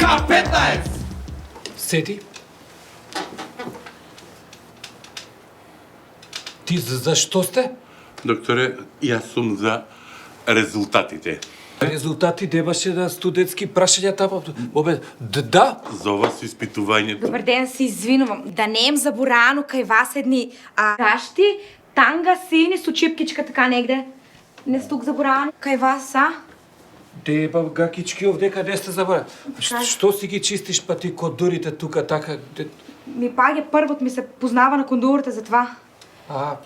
K15! Седи. Ти зашто сте? Докторе, јас сум за резултатите. Резултати немаше на студентски прашања таму. Обе, да? За ова со испитувањето. Добар ден, се извинувам. Да неем заборано кај вас едни гашти, танга сини со чипкичка така негде. Не стук заборано кај вас, а? Деба гакички овдека не сте забора. Што си ги чистиш па ти кондурите тука така? Ми паѓа првот ми се познава на кондурите за това.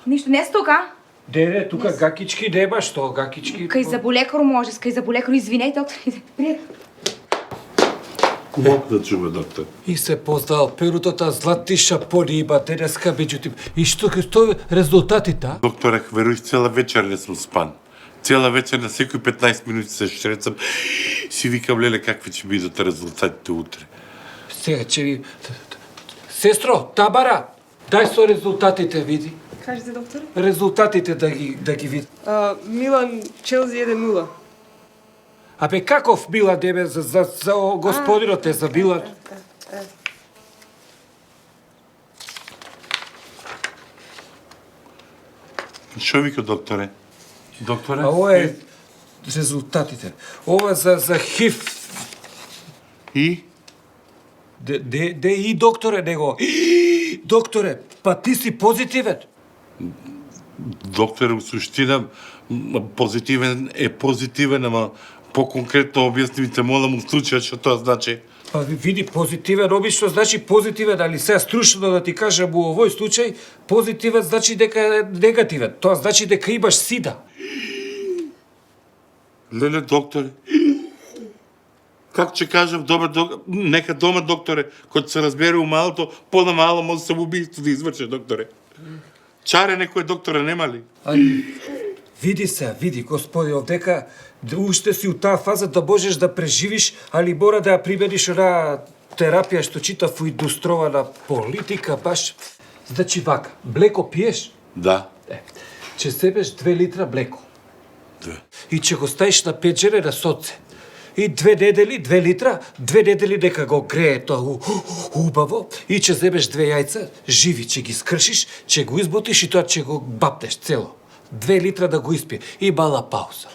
Ништо не стука? Не, тука гакички нема, што гакички? Кај заболекаро може, кај заболекаро, извинете, доктор. Пријат. Мог да чуме, доктор. И се поздал перутата златиша пониба денеска, меѓутим. И што резултатите, а? Докторе, веруј, цела вечер не сум спан. Цела вечер на секој 15 минути се штрецам. Си викам, леле, какви ќе бидат резултатите утре. Сега ќе ви... Сестро, Тамара, дај со резултатите, види. Кажете, доктор? Резултатите да ги види. Милан Челзи 1-0. Абе, каков Милан, дебе, за господинот е за Милан? Шо вика, докторе? Докторе? А ова е резултатите. Ова за ХИВ. И? Де и докторе него. Докторе, па ти си позитивен. Докторе, у суштина, позитивен е позитивен, ама по-конкретно објаснимите, молам у случајот што тоа значи. Па види, позитивен обично значи позитивен, али сега струшно да ти кажам у овој случај, позитивен значи дека е негативен. Тоа значи дека имаш сида. Леле, докторе, како ќе кажам, добар нека дома, докторе, кој се разбере у малото, по-намало може самоубийство да изврши, докторе. Чаре некој, докторе, нема ли? Види, господи, овдека уште си у таа фаза да можеш да преживиш, али мора да ја примениш онаа терапија што читав у индустрована политика, баш. Значи вака, млеко пиеш? Да. Ќе себеш 2 литра млеко. И ќе го ставиш на печене на сонце. И 2 недели, 2 литра, 2 недели нека го грее тоа убаво и ќе земеш 2 јајца, живи, ќе ги скршиш, ќе го избутиш и тоа ќе го бапнеш цело. 2 литра да го испие и мала пауза.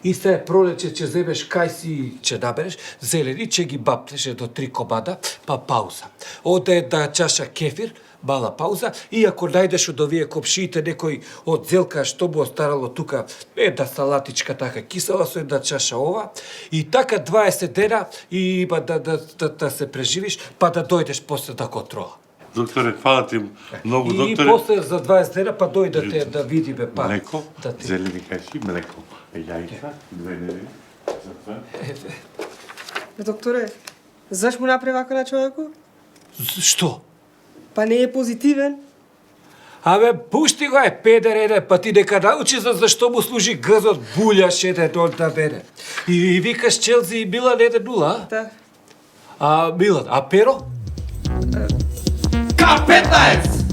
И се пролече ќе земеш кајси, ќе набереш, зелени, ќе ги бапнеш до 3 комада, па пауза. Оде една чаша кефир, мала пауза, и ако најдеш од овие комшиите некој од зелка што му остарало тука една салатичка така кисела со една чаша ова, и така 20 дена и има да се преживиш, па да дојдеш после да контрола. Докторе, фала ти многу, И докторе. после за 20 дена па дојдете да видиме па. Млеко, да ти... зелени каши, млеко. Јајца, 2 недели. Докторе, заш му направи вака на човеку? Што? Па не е позитивен. Абе, пушти го е, педер еден, па ти дека научи зашто му служи гъзот буљаш еден од да бере. И викаш Челзи и Милан 1-0, Да. а Милан, а Перо? K15!